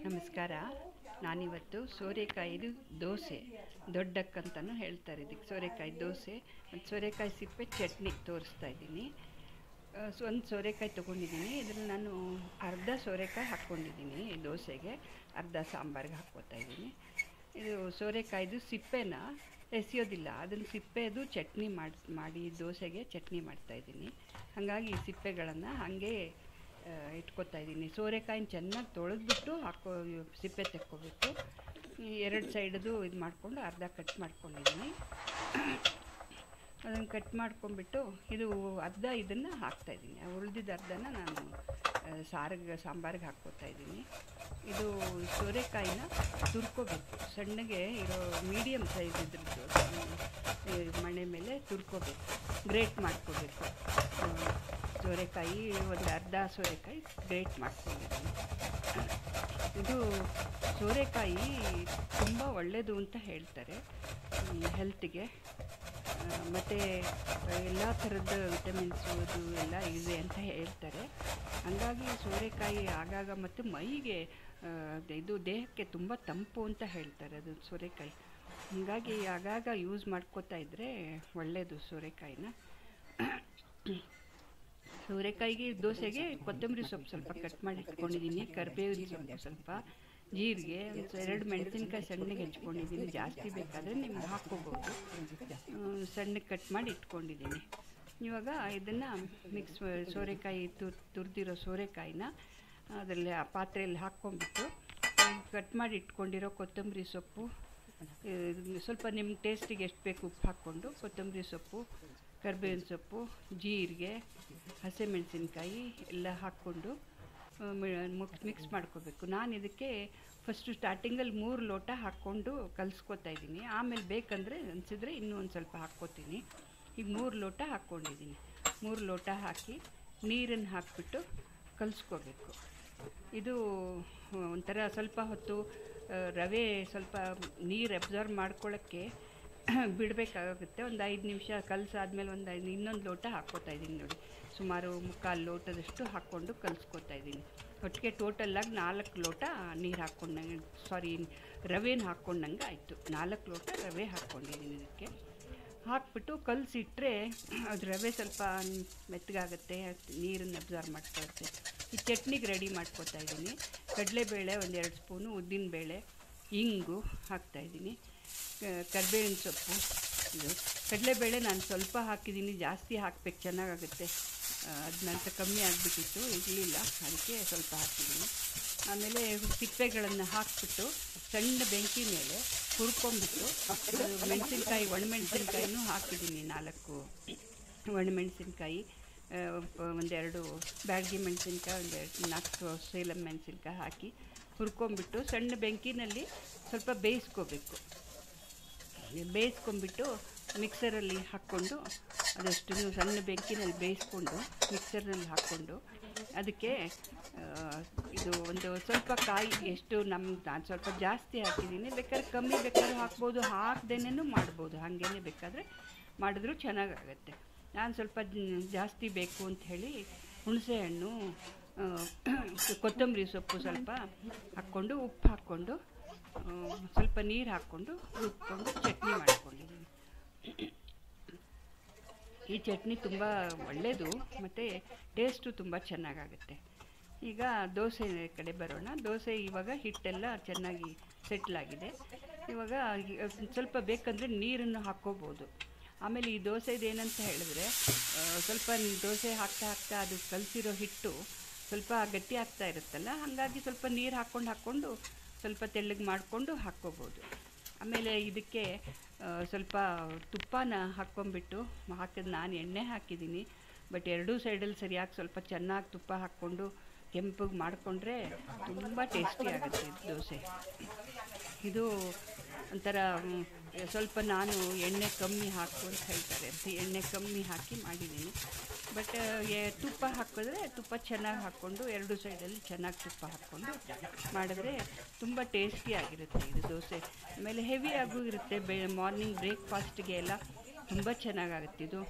ನಮಸ್ಕಾರ. ನಾನಿವತ್ತು ಸೋರೆಕಾಯಿದು ದೋಸೆ, ದೊಡ್ಡಕ್ಕಂತಲೂ ಹೇಳ್ತಾರೆ ಇದಕ್ಕೆ. ಸೋರೆಕಾಯಿ ದೋಸೆ ಮತ್ತು ಸೋರೆಕಾಯಿ ಸಿಪ್ಪೆ ಚಟ್ನಿ ತೋರಿಸ್ತಾ ಇದ್ದೀನಿ. ಒಂದು ಸೋರೆಕಾಯಿ ತೊಗೊಂಡಿದ್ದೀನಿ. ಇದರಲ್ಲಿ ನಾನು ಅರ್ಧ ಸೋರೆಕಾಯಿ ಹಾಕ್ಕೊಂಡಿದ್ದೀನಿ ದೋಸೆಗೆ, ಅರ್ಧ ಸಾಂಬಾರಿಗೆ ಹಾಕ್ಕೋತಾ ಇದ್ದೀನಿ. ಇದು ಸೋರೆಕಾಯ್ದು ಸಿಪ್ಪೆನ ಎಸೆಯೋದಿಲ್ಲ, ಅದನ್ನು ಸಿಪ್ಪೆದು ಚಟ್ನಿ ಮಾಡಿ ದೋಸೆಗೆ ಚಟ್ನಿ ಮಾಡ್ತಾಯಿದ್ದೀನಿ. ಹಾಗಾಗಿ ಸಿಪ್ಪೆಗಳನ್ನು ಹಾಗೆ ಇಟ್ಕೊತಾ ಇದ್ದೀನಿ. ಸೋರೆಕಾಯಿನ ಚೆನ್ನಾಗಿ ತೊಳೆದ್ಬಿಟ್ಟು ಸಿಪ್ಪೆ ತೆಕ್ಕೋಬೇಕು. ಎರಡು ಸೈಡದು ಇದು ಮಾಡಿಕೊಂಡು ಅರ್ಧ ಕಟ್ ಮಾಡ್ಕೊಂಡಿದ್ದೀನಿ. ಅದನ್ನು ಕಟ್ ಮಾಡ್ಕೊಂಡ್ಬಿಟ್ಟು ಇದು ಅರ್ಧ ಇದನ್ನು ಹಾಕ್ತಾಯಿದ್ದೀನಿ. ಉಳಿದಿದ್ದ ಅರ್ಧನ ನಾನು ಸಾಂಬಾರಿಗೆ ಹಾಕ್ಕೋತಾ ಇದ್ದೀನಿ. ಇದು ಸೋರೆಕಾಯಿನ ತುರ್ಕೋಬೇಕು, ಸಣ್ಣಗೆ ಇರೋ ಮೀಡಿಯಮ್ ಸೈಜ್ ಇದ್ರದ್ದು ಮಣೆ ಮೇಲೆ ತುರ್ಕೋಬೇಕು, ಗ್ರೇಟ್ ಮಾಡ್ಕೋಬೇಕು. ಸೋರೆಕಾಯಿ ಒಂದು ಅರ್ಧ ಸೋರೆಕಾಯಿ ಗ್ರೇಟ್ ಮಾಡ್ಕೊಂಡಿದ್ದೀನಿ. ಇದು ಸೋರೆಕಾಯಿ ತುಂಬ ಒಳ್ಳೆಯದು ಅಂತ ಹೇಳ್ತಾರೆ ಹೆಲ್ತಿಗೆ, ಮತ್ತು ಎಲ್ಲ ಥರದ ವಿಟಮಿನ್ಸು ಅದು ಎಲ್ಲ ಇದೆ ಅಂತ ಹೇಳ್ತಾರೆ. ಹಾಗಾಗಿ ಸೋರೆಕಾಯಿ ಆಗಾಗ ಮತ್ತು ಮೈಗೆ ಇದು ದೇಹಕ್ಕೆ ತುಂಬ ತಂಪು ಅಂತ ಹೇಳ್ತಾರೆ ಅದು ಸೋರೆಕಾಯಿ. ಹಾಗಾಗಿ ಆಗಾಗ ಯೂಸ್ ಮಾಡ್ಕೋತಾ ಇದ್ದರೆ ಒಳ್ಳೆಯದು ಸೋರೆಕಾಯಿನ. ಸೋರೆಕಾಯಿಗೆ ದೋಸೆಗೆ ಕೊತ್ತಂಬರಿ ಸೊಪ್ಪು ಸ್ವಲ್ಪ ಕಟ್ ಮಾಡಿ ಇಟ್ಕೊಂಡಿದ್ದೀನಿ, ಕರಿಬೇವಿನ ಸೊಪ್ಪು ಸ್ವಲ್ಪ, ಜೀರಿಗೆ, ಎರಡು ಮೆಣಸಿನ್ಕಾಯಿ ಸಣ್ಣಗೆ ಹೆಚ್ಕೊಂಡಿದ್ದೀನಿ. ಜಾಸ್ತಿ ಬೇಕಾದರೆ ನಿಮ್ಗೆ ಹಾಕ್ಕೋಬೋದು. ಸಣ್ಣಗೆ ಕಟ್ ಮಾಡಿ ಇಟ್ಕೊಂಡಿದ್ದೀನಿ. ಇವಾಗ ಇದನ್ನು ಸೋರೆಕಾಯಿ ತುರಿದಿರೋ ಸೋರೆಕಾಯಿನ ಅದರಲ್ಲಿ ಆ ಪಾತ್ರೆಯಲ್ಲಿ ಹಾಕ್ಕೊಂಡ್ಬಿಟ್ಟು ಕಟ್ ಮಾಡಿ ಇಟ್ಕೊಂಡಿರೋ ಕೊತ್ತಂಬರಿ ಸೊಪ್ಪು, ಸ್ವಲ್ಪ ನಿಮ್ಮ ಟೇಸ್ಟಿಗೆ ಎಷ್ಟು ಬೇಕು ಉಪ್ಪು ಹಾಕ್ಕೊಂಡು, ಕೊತ್ತಂಬರಿ ಸೊಪ್ಪು, ಕರಿಬೇವಿನ ಸೊಪ್ಪು, ಜೀರಿಗೆ, ಹಸಿಮೆಣಸಿನ್ಕಾಯಿ ಎಲ್ಲ ಹಾಕ್ಕೊಂಡು ಮಿಕ್ಸ್ ಮಾಡ್ಕೋಬೇಕು. ನಾನು ಇದಕ್ಕೆ ಫಸ್ಟು ಸ್ಟಾರ್ಟಿಂಗಲ್ಲಿ 3 ಲೋಟ ಹಾಕ್ಕೊಂಡು ಕಲಿಸ್ಕೊತಾ ಇದ್ದೀನಿ. ಆಮೇಲೆ ಬೇಕಂದರೆ ಅನಿಸಿದ್ರೆ ಇನ್ನೂ ಒಂದು ಸ್ವಲ್ಪ ಹಾಕ್ಕೋತೀನಿ. ಈಗ 3 ಲೋಟ ಹಾಕ್ಕೊಂಡಿದ್ದೀನಿ. 3 ಲೋಟ ಹಾಕಿ ನೀರನ್ನು ಹಾಕಿಬಿಟ್ಟು ಕಲಿಸ್ಕೋಬೇಕು. ಇದು ಒಂಥರ ಸ್ವಲ್ಪ ಹೊತ್ತು ರವೆ ಸ್ವಲ್ಪ ನೀರು ಅಬ್ಸರ್ವ್ ಮಾಡ್ಕೊಳ್ಳೋಕ್ಕೆ ಬಿಡಬೇಕಾಗುತ್ತೆ. ಒಂದು 5 ನಿಮಿಷ ಕಲಸಾದ್ಮೇಲೆ ಇನ್ನೊಂದು ಲೋಟ ಹಾಕ್ಕೋತಾ ಇದ್ದೀನಿ ನೋಡಿ. ಸುಮಾರು 3/4 ಲೋಟದಷ್ಟು ಹಾಕ್ಕೊಂಡು ಕಲಿಸ್ಕೊತಾ ಇದ್ದೀನಿ. ಒಟ್ಟಿಗೆ ಟೋಟಲಾಗಿ 4 ಲೋಟ ನೀರು ಹಾಕ್ಕೊಂಡಂಗೆ, ರವೆನ ಹಾಕ್ಕೊಂಡಂಗೆ ಆಯಿತು. 4 ಲೋಟ ರವೆ ಹಾಕ್ಕೊಂಡಿದ್ದೀನಿ. ಇದಕ್ಕೆ ಹಾಕ್ಬಿಟ್ಟು ಕಲಸಿಟ್ರೆ ಅದು ರವೆ ಸ್ವಲ್ಪ ಮೆತ್ತಗಾಗುತ್ತೆ, ನೀರನ್ನು ಅಬ್ಸರ್ವ್ ಮಾಡ್ಕೊಳುತ್ತೆ. ಈ ಚಟ್ನಿಗೆ ರೆಡಿ ಮಾಡ್ಕೊತಾ ಇದ್ದೀನಿ. ಕಡಲೆಬೇಳೆ 1-2 ಸ್ಪೂನು, ಉದ್ದಿನಬೇಳೆ, ಇಂಗು ಹಾಕ್ತಾಯಿದ್ದೀನಿ, ಕರಿಬೇವಿನ ಸೊಪ್ಪು. ಇದು ಕಡಲೆಬೇಳೆ ನಾನು ಸ್ವಲ್ಪ ಹಾಕಿದ್ದೀನಿ, ಜಾಸ್ತಿ ಹಾಕಬೇಕು, ಚೆನ್ನಾಗಾಗುತ್ತೆ. ಅದು ನಂತರ ಕಮ್ಮಿ ಆಗಿಬಿಟ್ಟಿತ್ತು, ಇರಲಿಲ್ಲ, ಅದಕ್ಕೆ ಸ್ವಲ್ಪ ಹಾಕಿದ್ದೀನಿ. ಆಮೇಲೆ ಸಿಪ್ಪೆಗಳನ್ನು ಹಾಕಿಬಿಟ್ಟು ಸಣ್ಣ ಬೆಂಕಿ ಮೇಲೆ ಹುರ್ಕೊಂಬಿಟ್ಟು ಮೆಣಸಿನ್ಕಾಯಿ, ಒಣಮೆಣಸಿನ್ಕಾಯಿನೂ ಹಾಕಿದ್ದೀನಿ. 4 ಒಣಮೆಣಸಿನ್ಕಾಯಿ, 1-2 ಬ್ಯಾಡಗಿ ಮೆಣಸಿನ್ಕಾಯಿ, 4 ಸೇಲಂ ಮೆಣಸಿನ್ಕಾಯಿ ಹಾಕಿ ಹುರ್ಕೊಂಬಿಟ್ಟು ಸಣ್ಣ ಬೆಂಕಿನಲ್ಲಿ ಸ್ವಲ್ಪ ಬೇಯಿಸ್ಕೋಬೇಕು. ಬೇಯಿಸ್ಕೊಂಬಿಟ್ಟು ಮಿಕ್ಸರಲ್ಲಿ ಹಾಕ್ಕೊಂಡು, ಅದಷ್ಟು ಸಣ್ಣ ಬೆಂಕಿನಲ್ಲಿ ಬೇಯಿಸ್ಕೊಂಡು ಮಿಕ್ಸರ್ನಲ್ಲಿ ಹಾಕ್ಕೊಂಡು ಅದಕ್ಕೆ ಇದು ಒಂದು ಸ್ವಲ್ಪ ಕಾಯಿ, ಎಷ್ಟು ನಾನು ಸ್ವಲ್ಪ ಜಾಸ್ತಿ ಹಾಕಿದ್ದೀನಿ, ಬೇಕಾದ್ರೆ ಕಮ್ಮಿ ಬೇಕಾದ್ರೂ ಹಾಕ್ಬೋದು, ಹಾಕ್ದೇನೂ ಮಾಡ್ಬೋದು, ಹಾಗೇ ಬೇಕಾದರೆ ಮಾಡಿದ್ರೂ ಚೆನ್ನಾಗಾಗತ್ತೆ. ನಾನು ಸ್ವಲ್ಪ ಜಾಸ್ತಿ ಬೇಕು ಅಂಥೇಳಿ ಹುಣಸೆಹಣ್ಣು, ಕೊತ್ತಂಬರಿ ಸೊಪ್ಪು ಸ್ವಲ್ಪ ಹಾಕ್ಕೊಂಡು, ಉಪ್ಪು ಹಾಕ್ಕೊಂಡು, ಸ್ವಲ್ಪ ನೀರು ಹಾಕ್ಕೊಂಡು ರುಬ್ಕೊಂಡು ಚಟ್ನಿ ಮಾಡ್ಕೊಂಡಿದ್ದೀನಿ. ಈ ಚಟ್ನಿ ತುಂಬ ಒಳ್ಳೆಯದು ಮತ್ತು ಟೇಸ್ಟು ತುಂಬ ಚೆನ್ನಾಗಾಗುತ್ತೆ. ಈಗ ದೋಸೆ ಕಡೆ ಬರೋಣ. ದೋಸೆ ಇವಾಗ ಹಿಟ್ಟೆಲ್ಲ ಚೆನ್ನಾಗಿ ಸೆಟ್ಲಾಗಿದೆ. ಇವಾಗ ಸ್ವಲ್ಪ ಬೇಕಂದರೆ ನೀರನ್ನು ಹಾಕ್ಕೋಬೋದು. ಆಮೇಲೆ ಈ ದೋಸೆದು ಏನಂತ ಹೇಳಿದ್ರೆ, ಸ್ವಲ್ಪ ದೋಸೆ ಹಾಕ್ತಾ ಅದು ಕಲಸಿರೋ ಹಿಟ್ಟು ಸ್ವಲ್ಪ ಗಟ್ಟಿ ಆಗ್ತಾ ಇರುತ್ತಲ್ಲ, ಹಾಗಾಗಿ ಸ್ವಲ್ಪ ನೀರು ಹಾಕ್ಕೊಂಡು ಸ್ವಲ್ಪ ತೆಳ್ಳಗೆ ಮಾಡಿಕೊಂಡು ಹಾಕ್ಕೋಬೋದು. ಆಮೇಲೆ ಇದಕ್ಕೆ ಸ್ವಲ್ಪ ತುಪ್ಪನ ಹಾಕ್ಕೊಂಬಿಟ್ಟು ಹಾಕಿದ್ದು, ನಾನು ಎಣ್ಣೆ ಹಾಕಿದ್ದೀನಿ, ಬಟ್ ಎರಡೂ ಸೈಡಲ್ಲಿ ಸರಿಯಾಗಿ ಸ್ವಲ್ಪ ಚೆನ್ನಾಗಿ ತುಪ್ಪ ಹಾಕ್ಕೊಂಡು ಕೆಂಪಗೆ ಮಾಡಿಕೊಂಡ್ರೆ ತುಂಬ ಟೇಸ್ಟಿ ಆಗುತ್ತೆ ದೋಸೆ. ಇದು ಒಂಥರ ಸ್ವಲ್ಪ ನಾನು ಎಣ್ಣೆ ಕಮ್ಮಿ ಹಾಕು ಅಂತ ಹೇಳ್ತಾರೆ, ಎಣ್ಣೆ ಕಮ್ಮಿ ಹಾಕಿ ಮಾಡಿದ್ದೀನಿ. ಬಟ್ ತುಪ್ಪ ಹಾಕಿದ್ರೆ ತುಪ್ಪ ಚೆನ್ನಾಗಿ ಹಾಕ್ಕೊಂಡು ಎರಡು ಸೈಡಲ್ಲಿ ಚೆನ್ನಾಗಿ ತುಪ್ಪ ಹಾಕ್ಕೊಂಡು ಮಾಡಿದ್ರೆ ತುಂಬ ಟೇಸ್ಟಿಯಾಗಿರುತ್ತೆ ಇದು ದೋಸೆ. ಆಮೇಲೆ ಹೆವಿ ಆಗೂ ಇರುತ್ತೆ, ಮಾರ್ನಿಂಗ್ ಬ್ರೇಕ್ಫಾಸ್ಟ್ಗೆ ಎಲ್ಲ ತುಂಬ ಚೆನ್ನಾಗಾಗುತ್ತೆ ಇದು.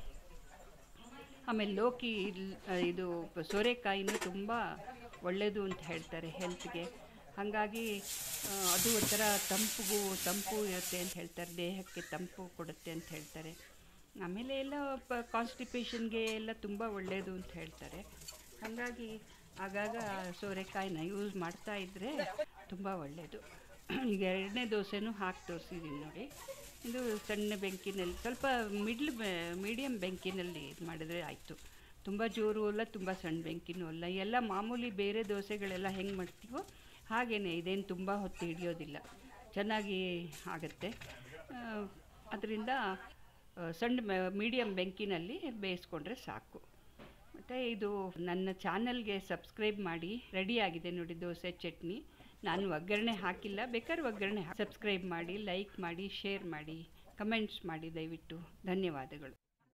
ಆಮೇಲೆ ಇದು ಸೋರೆಕಾಯಿನೂ ತುಂಬ ಒಳ್ಳೆಯದು ಅಂತ ಹೇಳ್ತಾರೆ ಹೆಲ್ತ್ಗೆ. ಹಾಗಾಗಿ ಅದು ಒಂಥರ ತಂಪು ಇರುತ್ತೆ ಅಂತ ಹೇಳ್ತಾರೆ, ದೇಹಕ್ಕೆ ತಂಪು ಕೊಡುತ್ತೆ ಅಂತ ಹೇಳ್ತಾರೆ. ಆಮೇಲೆ ಎಲ್ಲ ಕಾನ್ಸ್ಟಿಪೇಷನ್ಗೆ ಎಲ್ಲ ತುಂಬ ಒಳ್ಳೆಯದು ಅಂತ ಹೇಳ್ತಾರೆ. ಹಾಗಾಗಿ ಆಗಾಗ ಸೋರೆಕಾಯಿನ ಯೂಸ್ ಮಾಡ್ತಾ ಇದ್ದರೆ ತುಂಬ ಒಳ್ಳೆಯದು. ಈಗ 2ನೇ ದೋಸೆನೂ ಹಾಕಿ ತೋರಿಸಿದ್ದೀನಿ ನೋಡಿ. ಇದು ಸಣ್ಣ ಬೆಂಕಿನಲ್ಲಿ ಸ್ವಲ್ಪ ಮೀಡಿಯಮ್ ಬೆಂಕಿನಲ್ಲಿ ಇದು ಮಾಡಿದರೆ ಆಯಿತು. ತುಂಬ ಜೋರು ಅಲ್ಲ, ತುಂಬ ಸಣ್ಣ ಬೆಂಕಿನೂ ಅಲ್ಲ. ಎಲ್ಲ ಮಾಮೂಲಿ ಬೇರೆ ದೋಸೆಗಳೆಲ್ಲ ಹೆಂಗೆ ಮಾಡ್ತೀವೋ ಹಾಗೆಯೇ, ಇದೇನು ತುಂಬ ಹೊತ್ತು ಹಿಡಿಯೋದಿಲ್ಲ, ಚೆನ್ನಾಗಿ ಆಗುತ್ತೆ. ಅದರಿಂದ ಮೀಡಿಯಮ್ ಬೆಂಕಿನಲ್ಲಿ ಬೇಯಿಸ್ಕೊಂಡ್ರೆ ಸಾಕು. ಮತ್ತು ಇದು ನನ್ನ ಚಾನಲ್ಗೆ ಸಬ್ಸ್ಕ್ರೈಬ್ ಮಾಡಿ. ರೆಡಿಯಾಗಿದೆ ನೋಡಿ ದೋಸೆ ಚಟ್ನಿ. ನಾನು ಒಗ್ಗರಣೆ ಹಾಕಿಲ್ಲ, ಬೇಕಾದ್ರೆ ಒಗ್ಗರಣೆ ಸಬ್ಸ್ಕ್ರೈಬ್ ಮಾಡಿ, ಲೈಕ್ ಮಾಡಿ, ಶೇರ್ ಮಾಡಿ, ಕಮೆಂಟ್ಸ್ ಮಾಡಿ ದಯವಿಟ್ಟು. ಧನ್ಯವಾದಗಳು.